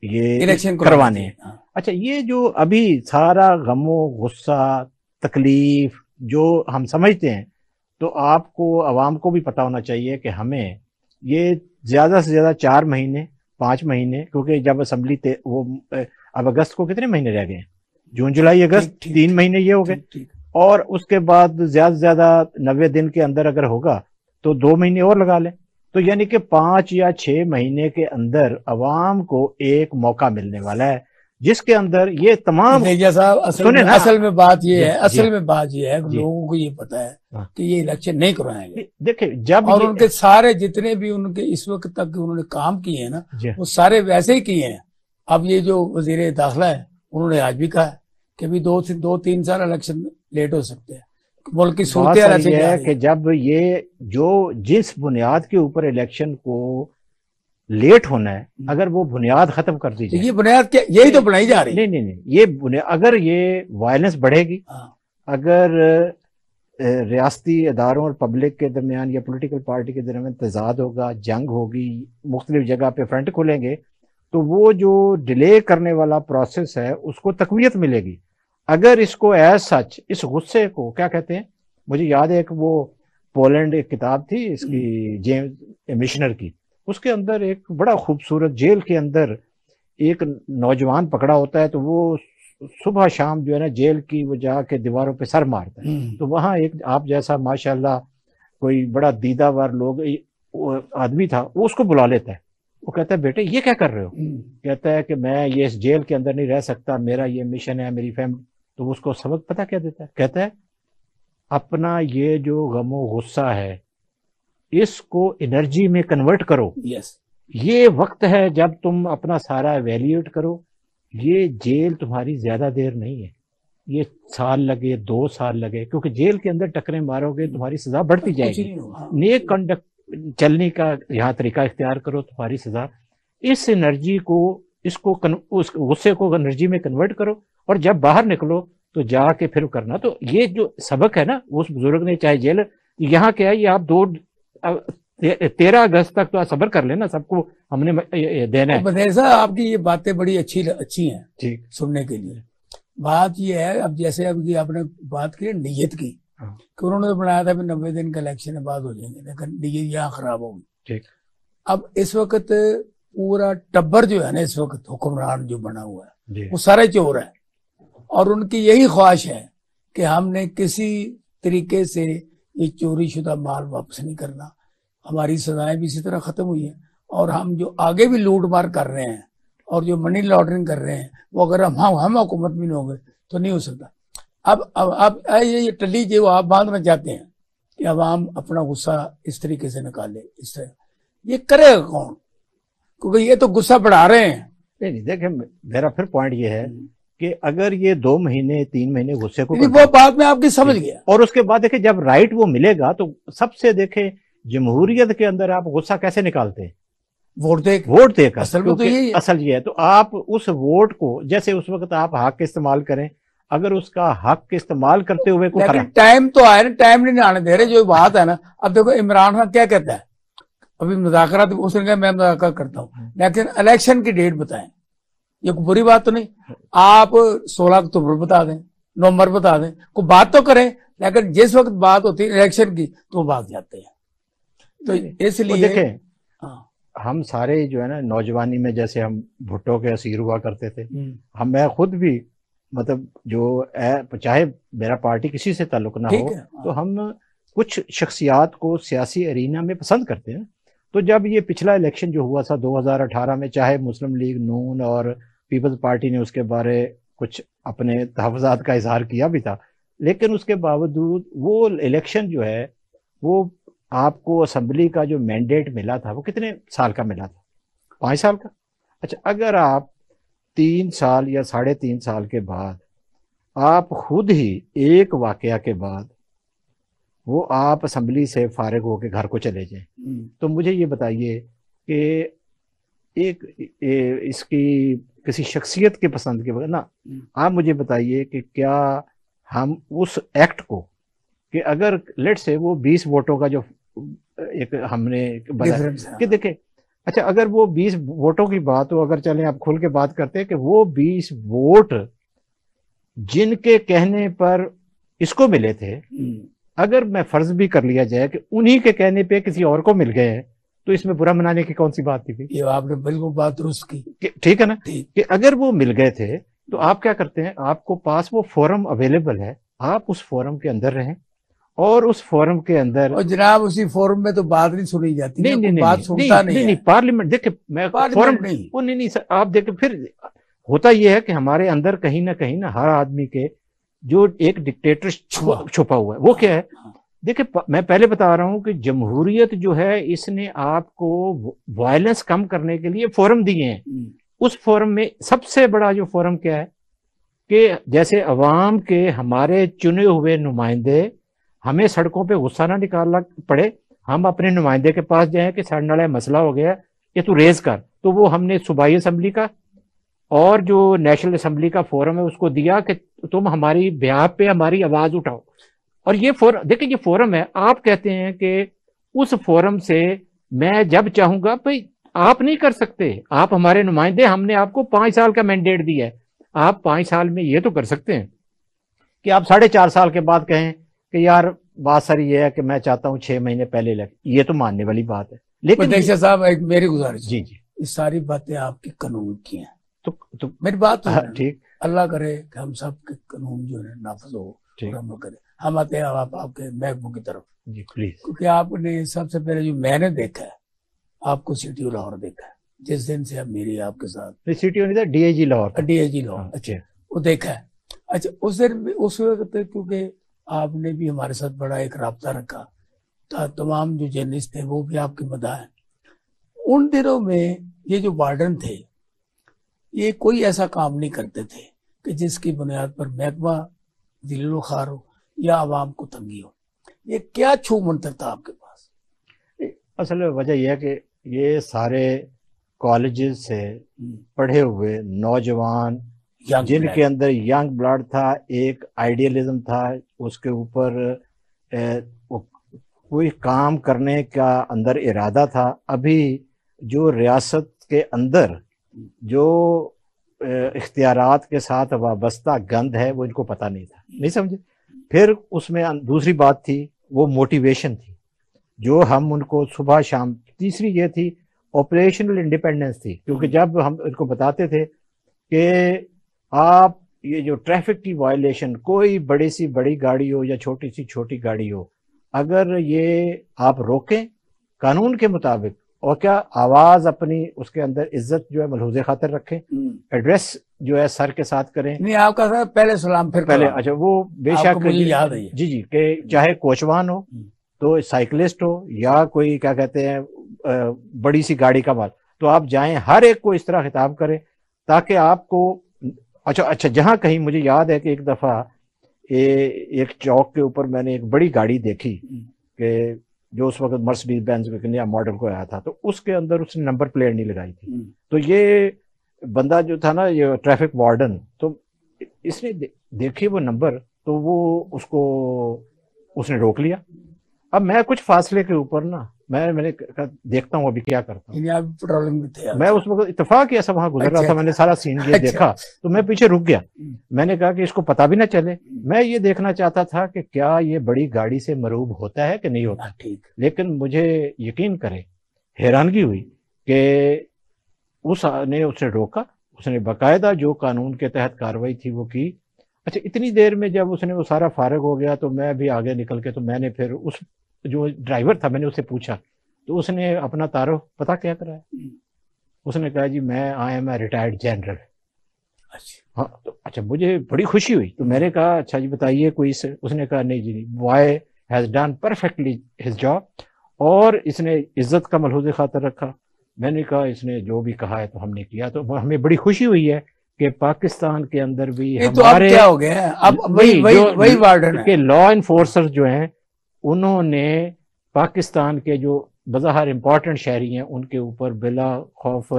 یہ الیکشن کروانے ہیں. اچھا یہ جو ابھی سارا غم و غصہ تکلیف جو ہم سمجھتے ہیں، تو آپ کو عوام کو بھی پتہ ہونا چاہیے کہ ہمیں یہ زیادہ سے زیادہ 4 مہینے 5 مہینے، کیونکہ جب اسمبلی وہ اب اگست کو کتنے مہینے رہ گئے ہیں، جون جولائی اگست 3 مہینے یہ ہو گئے، اور اس کے بعد زیادہ سے زیادہ 90 دن کے اندر اگر ہوگا تو 2 مہینے اور لگا لیں، تو یعنی کہ 5 یا 6 مہینے کے اندر عوام کو ایک موقع ملنے والا ہے جس کے اندر یہ تمام صاحب اصل میں بات یہ ہے کہ لوگوں کو یہ پتا ہے کہ یہ الیکشن نہیں کروائیں گے. دیکھیں جب اور ان کے سارے جتنے بھی ان کے اس وقت تک انہوں نے کام کیے ہیں نا وہ سارے ویسے ہی کیے ہیں. اب یہ جو وزیر داخلہ ہے انہوں نے آج بھی کہا ہے کہ بھی 2-3 سال الیکشن لیٹ ہو سکتے ہیں. ملک کی صورتحال ایسی ہے کہ جب یہ جو جس بنیاد کے اوپر الیکشن کو لیٹ ہونا ہے، اگر وہ بنیاد ختم کر دی جائے، یہ بنیاد کیا یہی تو بنائی جا رہی ہے. نہیں یہ اگر یہ وائلنس بڑھے گی، اگر ریاستی اداروں اور پبلک کے درمیان یا پولیٹیکل پارٹی کے درمیان تضاد ہوگا، جنگ ہوگی، مختلف جگہ پہ فرنٹ کھولیں گے، تو وہ جو ڈیلے کرنے والا پروسیس ہے اس کو تقویت ملے گی. اگر اس کو ایز سچ اس غصے کو کیا کہتے ہیں، مجھے یاد ہے کہ وہ پولینڈ ایک کتاب تھی اس کی جیمز مشنر کی، اس کے اندر ایک بڑا خوبصورت جیل کے اندر ایک نوجوان پکڑا ہوتا ہے، تو وہ صبح شام جو ہے نا جیل کی وہ جا کے دیواروں پہ سر مارتا ہے. تو وہاں ایک آپ جیسا ماشاءاللہ کوئی بڑا دیدہ ور لوگ آدمی تھا، وہ اس کو بلا لیتا ہے. وہ کہتا ہے بیٹے یہ کیا کر رہے ہو؟ کہتا ہے کہ میں یہ اس جیل کے اندر نہیں رہ سکتا، میرا یہ مشن ہے، میری فیملی. تو اس کو سبق پتہ کیا دیتا ہے؟ کہتا ہے اپنا یہ جو غم و غصہ ہے اس کو انرجی میں کنورٹ کرو. یہ وقت ہے جب تم اپنا سارا ایویلیوٹ کرو. یہ جیل تمہاری زیادہ دیر نہیں ہے، یہ سال لگے 2 سال لگے، کیونکہ جیل کے اندر ٹکریں مارو گے تمہاری سزا بڑھتی جائے گی. نیک کنڈکٹ چلنے کا یہاں طریقہ اختیار کرو، تمہاری سزا. اس انرجی کو اس غصے کو انرجی میں کنورٹ کرو، اور جب باہر نکلو تو جا کے پھر کرنا. تو یہ جو سبق ہے نا اس بزرگ نے، چاہے جیل یہاں کیا ہے، یہ آپ 13 اگست تک تو صبر کر لینا، سب کو ہم نے دینا ہے. بدیر صاحب آپ کی یہ باتیں بڑی اچھی ہیں سننے کے لیے. بات یہ ہے اب جیسے اب آپ نے بات کی نیت کی کہ انہوں نے بنایا تھا 90 دن کا الیکشن بعد ہو جائیں گے، لیکن نیت یہاں خراب ہوگی. اب اس وقت پورا ٹبر جو ہے نا اس وقت حکمران جو بنا ہوا ہے وہ سارے چور ہے، اور ان کی یہی خواہش ہے کہ ہم نے کسی طریقے سے یہ چوری شدہ مال واپس نہیں کرنا. ہماری سزائیں بھی اسی طرح ختم ہوئی ہیں، اور ہم جو آگے بھی لوٹ مار کر رہے ہیں اور جو منی لانڈرنگ کر رہے ہیں وہ اگر ہم حکومت میں نہیں ہوں گے تو نہیں ہو سکتا. اب یہ ٹلی جو آپ باندھنا چاہتے ہیں کہ عوام اپنا غصہ اس طریقے سے نکالے، اس طرح یہ کرے گا کون؟ کیونکہ یہ تو غصہ بڑھا رہے ہیں. نہیں دیکھیں میرا پھر پوائنٹ یہ ہے کہ اگر یہ 2 مہینے 3 مہینے غصے کو وہ بات میں آپ کی سمجھ گیا، اور اس کے بعد دیکھیں جب رائٹ وہ ملے گا تو سب سے دیکھیں جمہوریت کے اندر آپ غصہ کیسے نکالتے ہیں؟ ووٹ دے کر. اصل یہ ہے تو آپ اس ووٹ کو جیسے اس وقت آپ حق استعمال کریں، اگر اس کا حق استعمال کرتے ہوئے لیکن ٹائم تو آئے نا، ٹائم نہیں آنے دے رہے. جو بات ہے نا اب دیکھو عمران خان کیا کہتا ہے، ابھی مذاکرات اس نے کہا میں مذاکرات کرتا ہوں، لیکن الیکشن کی ڈیٹ بتائیں. یہ کوئی بری بات تو نہیں، آپ 16 اکتوبر بتا دیں، نومبر بتا دیں، کوئی بات تو کریں. لیکن جس وقت بات ہوتی ہے الیکشن کی تو وہ بھاگ جاتے ہیں. تو اس لیے دیکھیں ہم سارے جو ہے نا نوجوانی میں جیسے ہم بھٹو کے اسیر ہوا کرتے تھے، میں خود بھی مطلب جو چاہے میرا پارٹی کسی سے تعلق نہ ہو تو ہم کچھ شخصیات کو سیاسی ارینا میں پسند کرتے ہیں. تو جب یہ پچھلا الیکشن جو ہوا تھا 2018 میں، چاہے مسلم لیگ نون اور پیپلز پارٹی نے اس کے بارے کچھ اپنے تحفظات کا اظہار کیا بھی تھا، لیکن اس کے باوجود وہ الیکشن جو ہے وہ آپ کو اسمبلی کا جو مینڈیٹ ملا تھا وہ کتنے سال کا ملا تھا؟ 5 سال کا. اچھا، اگر آپ 3 سال یا 3.5 سال کے بعد آپ خود ہی ایک واقعہ کے بعد وہ آپ اسمبلی سے فارغ ہو کے گھر کو چلے جائیں، تو مجھے یہ بتائیے کہ ایک اس کی کسی شخصیت کے پسند کے بغیر نا، آپ مجھے بتائیے کہ کیا ہم اس ایکٹ کو، کہ اگر لیٹ سے وہ 20 ووٹوں کا جو ایک ہم نے کہ دیکھیں، اچھا اگر وہ 20 ووٹوں کی بات ہو، اگر چلیں آپ کھل کے بات کرتے ہیں کہ وہ 20 ووٹ جن کے کہنے پر اس کو ملے تھے، اگر میں فرض بھی کر لیا جائے کہ انہی کے کہنے پہ کسی اور کو مل گئے ہیں، تو اس میں برا منانے کی کون سی بات تھی؟ یہ آپ نے بالکل بات درست کی. ٹھیک ہے نا، کہ اگر وہ مل گئے تھے تو آپ کیا کرتے ہیں، آپ کو پاس وہ فورم اویلیبل ہے، آپ اس فورم کے اندر رہیں، اور اس فورم کے اندر، اور جناب اسی فورم میں تو بات نہیں سنی جاتی. نہیں پارلیمنٹ دیکھیں، میں فورم نہیں سر، آپ دیکھیں پھر ہوتا یہ ہے کہ ہمارے اندر کہیں نہ ہر آدمی کے جو ایک ڈکٹیٹر چھپا ہوا ہے، وہ کیا ہے؟ دیکھیں میں پہلے بتا رہا ہوں کہ جمہوریت جو ہے اس نے آپ کو وائلنس کم کرنے کے لیے فورم دیے ہیں. اس فورم میں سب سے بڑا جو فورم کیا ہے کہ جیسے عوام کے ہمارے چنے ہوئے نمائندے، ہمیں سڑکوں پہ غصہ نہ نکالنا پڑے، ہم اپنے نمائندے کے پاس جائیں کہ سڑنے والا مسئلہ ہو گیا کہ تو ریز کر، تو وہ ہم نے صوبائی اسمبلی کا اور جو نیشنل اسمبلی کا فورم ہے اس کو دیا کہ تم ہماری بیہاف پہ ہماری آواز اٹھاؤ. اور یہ فورم دیکھیں، یہ فورم ہے، آپ کہتے ہیں کہ اس فورم سے میں جب چاہوں گا، بھائی آپ نہیں کر سکتے، آپ ہمارے نمائندے، ہم نے آپ کو 5 سال کا مینڈیٹ دیا ہے، آپ 5 سال میں یہ تو کر سکتے ہیں کہ آپ 4.5 سال کے بعد کہیں کہ یار بات ساری یہ ہے کہ میں چاہتا ہوں 6 مہینے پہلے یہ تو ماننے والی بات ہے. لیکن دیکھیے صاحب، ایک میری گزارش، جی یہ ساری باتیں آپ کی قانون کی ہیں، تو میری بات ٹھیک، اللہ کرے کہ ہم سب کے قانون جو ہے نافذ ہو، عمل کرے. ہم آتے ہیں آپ کے محکموں کی طرف، جی پلیز، کیونکہ آپ نے سب سے پہلے جو میں نے دیکھا ہے، آپ کو سی ٹی او لاہور دیکھا ہے، جس دن سے اب میری آپ کے ساتھ سی ٹی او نہیں تھا، ڈی آئی جی لاہور، اچھا وہ دیکھا ہے. اچھا اس دن اس وقت کیونکہ آپ نے بھی ہمارے ساتھ بڑا ایک رابطہ رکھا، تمام جو جرنلسٹ تھے وہ بھی آپ کے مداح ہیں. ان دنوں میں یہ جو وارڈن تھے یہ کوئی ایسا کام نہیں کرتے تھے کہ جس کی بنیاد پر محکمہ ذلیل و خوار ہو یا عوام کو تنگی ہو. یہ کیا چھو منتر تھا آپ کے پاس؟ اصل وجہ یہ ہے کہ یہ سارے کالجز سے پڑھے ہوئے نوجوان جن کے اندر ینگ بلڈ تھا، ایک آئیڈیلزم تھا، اس کے اوپر کوئی کام کرنے کا اندر ارادہ تھا. ابھی جو ریاست کے اندر جو اختیارات کے ساتھ وابستہ گند ہے وہ ان کو پتہ نہیں تھا، نہیں سمجھے. پھر اس میں دوسری بات تھی وہ موٹیویشن تھی جو ہم ان کو صبح شام. تیسری یہ تھی آپریشنل انڈیپینڈنس تھی، کیونکہ جب ہم ان کو بتاتے تھے کہ آپ یہ جو ٹریفک کی وائلیشن، کوئی بڑی سی بڑی گاڑی ہو یا چھوٹی سی چھوٹی گاڑی ہو، اگر یہ آپ روکیں قانون کے مطابق اور کیا آواز اپنی اس کے اندر عزت جو ہے ملحوظ خاطر رکھیں، ایڈریس جو ہے سر کے ساتھ کریں. نہیں آپ کا پہلے سلام پھر پہلے، اچھا وہ بے شک مجھے یاد ہے جی کہ چاہے کوچوان ہو تو سائیکلسٹ ہو یا کوئی کیا کہتے ہیں بڑی سی گاڑی کا مال، تو آپ جائیں ہر ایک کو اس طرح خطاب کریں تاکہ آپ کو اچھا جہاں کہیں مجھے یاد ہے کہ ایک دفعہ ایک چوک کے اوپر میں نے ایک بڑی گاڑی دیکھی کہ جو اس وقت مرسڈیز بینز کا نیا ماڈل کو آیا تھا، تو اس کے اندر اس نے نمبر پلیٹ نہیں لگائی تھی. تو یہ بندہ جو تھا نا، یہ ٹریفک وارڈن، تو اس نے دیکھی وہ نمبر، تو وہ اس نے روک لیا. اب میں کچھ فاصلے کے اوپر نا میں نے دیکھتا ہوں ابھی کیا کرتا ہوں. میں اس وقت اتفاق ایسا وہاں گزر رہا تھا، میں نے سارا سین یہ دیکھا تو میں پیچھے رک گیا. میں نے کہا کہ اس کو پتہ بھی نہ چلے. میں یہ دیکھنا چاہتا تھا کہ کیا یہ بڑی گاڑی سے مروب ہوتا ہے کہ نہیں ہوتا. لیکن مجھے یقین کرے حیرانگی ہوئی کہ اس نے اسے روکا، اس نے باقاعدہ جو قانون کے تحت کارروائی تھی وہ کی، اچھا اتنی دیر میں جب اس نے وہ سارا فارغ ہو گیا تو میں بھی آگے نکل کے، تو میں نے پھر اس جو ڈرائیور تھا میں نے اسے پوچھا، تو اس نے اپنا تعارف پتہ کیا کرایا؟ اس نے کہا جی میں I am a retired general. ہاں تو اچھا مجھے بڑی خوشی ہوئی، تو میں نے کہا اچھا جی بتائیے کوئی اس نے کہا نہیں جی boy has done perfectly his job, اور اس نے عزت کا ملحوظ خاطر رکھا. میں نے کہا اس نے جو بھی کہا ہے تو ہم نے کیا، تو ہمیں بڑی خوشی ہوئی ہے کہ پاکستان کے اندر بھی ہمارے کیا ہو گیا اب وہی وارڈن کہ لا انفورسر جو ہیں انہوں نے پاکستان کے جو بظاہر امپورٹنٹ شہری ہیں ان کے اوپر بلا خوف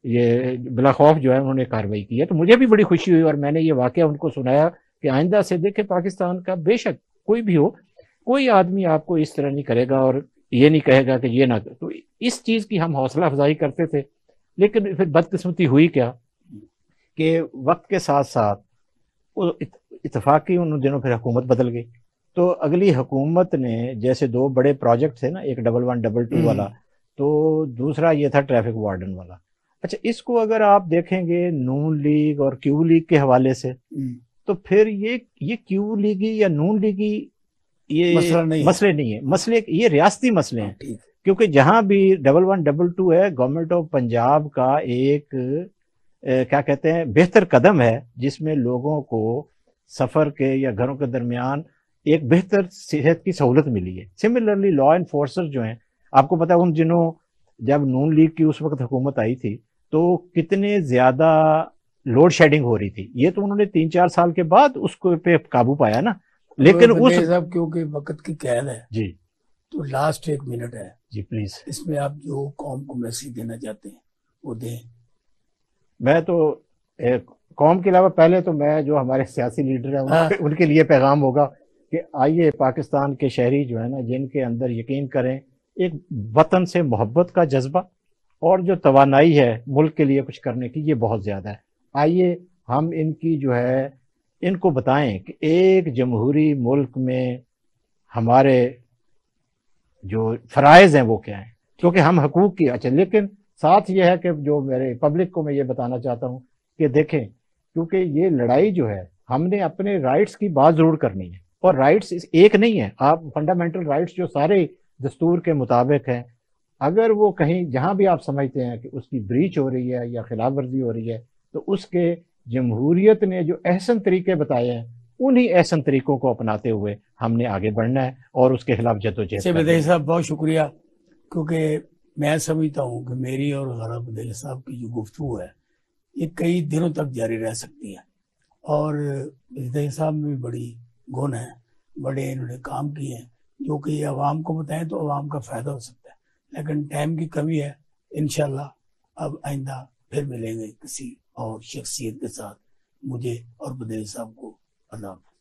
یہ بلا خوف جو ہے انہوں نے کارروائی کی ہے. تو مجھے بھی بڑی خوشی ہوئی، اور میں نے یہ واقعہ ان کو سنایا کہ آئندہ سے دیکھیں پاکستان کا بے شک کوئی بھی ہو، کوئی آدمی آپ کو اس طرح نہیں کرے گا اور یہ نہیں کہے گا کہ یہ نہ. تو اس چیز کی ہم حوصلہ افزائی کرتے تھے، لیکن پھر بدقسمتی ہوئی کیا کہ وقت کے ساتھ ساتھ اتفاقی ان دنوں پھر حکومت بدل گئی. تو اگلی حکومت نے جیسے دو بڑے پروجیکٹ تھے نا، ایک 1122 والا، تو دوسرا یہ تھا ٹریفک وارڈن والا. اچھا اس کو اگر آپ دیکھیں گے نون لیگ اور کیو لیگ کے حوالے سے، تو پھر یہ کیو لیگی یا نون لیگی یہ مسئلے نہیں ہے، مسئلے یہ ریاستی مسئلے ہیں. کیونکہ جہاں بھی 1122 ہے گورنمنٹ آف پنجاب کا ایک کیا کہتے ہیں بہتر قدم ہے، جس میں لوگوں کو سفر کے یا گھروں کے درمیان ایک بہتر صحت کی سہولت ملی ہے. سملرلی لا انفورسر جو ہیں، آپ کو پتا ان دنوں جب نون لیگ کی اس وقت حکومت آئی تھی تو کتنے زیادہ لوڈ شیڈنگ ہو رہی تھی. یہ تو انہوں نے 3-4 سال کے بعد اس کو پہ قابو پایا نا. لیکن اس کیونکہ وقت کی قید ہے جی، تو لاسٹ 1 منٹ ہے جی پلیز، اس میں آپ جو قوم کو میسج دینا چاہتے ہیں وہ دیں. میں تو قوم کے علاوہ پہلے تو میں جو ہمارے سیاسی لیڈر ہیں ان کے لیے پیغام ہوگا کہ آئیے پاکستان کے شہری جو ہے نا، جن کے اندر یقین کریں ایک وطن سے محبت کا جذبہ اور جو توانائی ہے ملک کے لیے کچھ کرنے کی، یہ بہت زیادہ ہے. آئیے ہم ان کی جو ہے ان کو بتائیں کہ ایک جمہوری ملک میں ہمارے جو فرائض ہیں وہ کیا ہیں، کیونکہ ہم حقوق کی. اچھا لیکن ساتھ یہ ہے کہ جو میرے پبلک کو میں یہ بتانا چاہتا ہوں کہ دیکھیں کیونکہ یہ لڑائی جو ہے ہم نے اپنے رائٹس کی بات ضرور کرنی ہے، اور رائٹس ایک نہیں ہے. آپ فنڈامنٹل رائٹس جو سارے دستور کے مطابق ہیں، اگر وہ کہیں جہاں بھی آپ سمجھتے ہیں کہ اس کی بریچ ہو رہی ہے یا خلاف ورزی ہو رہی ہے، تو اس کے جمہوریت نے جو احسن طریقے بتائے ہیں انہی احسن طریقوں کو اپناتے ہوئے ہم نے آگے بڑھنا ہے اور اس کے خلاف جدوجہد. بدیل صاحب بہت شکریہ، کیونکہ میں سمجھتا ہوں کہ میری اور غرا بدیل صاحب کی جو گفتگو ہے یہ کئی دنوں تک جاری رہ سکتی ہے، اور بدیل صاحب میں بھی بڑی گن ہے، بڑے انہوں نے کام کیے ہیں جو کہ عوام کو بتائیں تو عوام کا فائدہ ہو سکتا ہے. لیکن ٹائم کی کمی ہے، انشاءاللہ اب آئندہ پھر ملیں گے کسی اور شخصیت کے ساتھ. مجھے اور بدیل صاحب کو اللہ حافظ.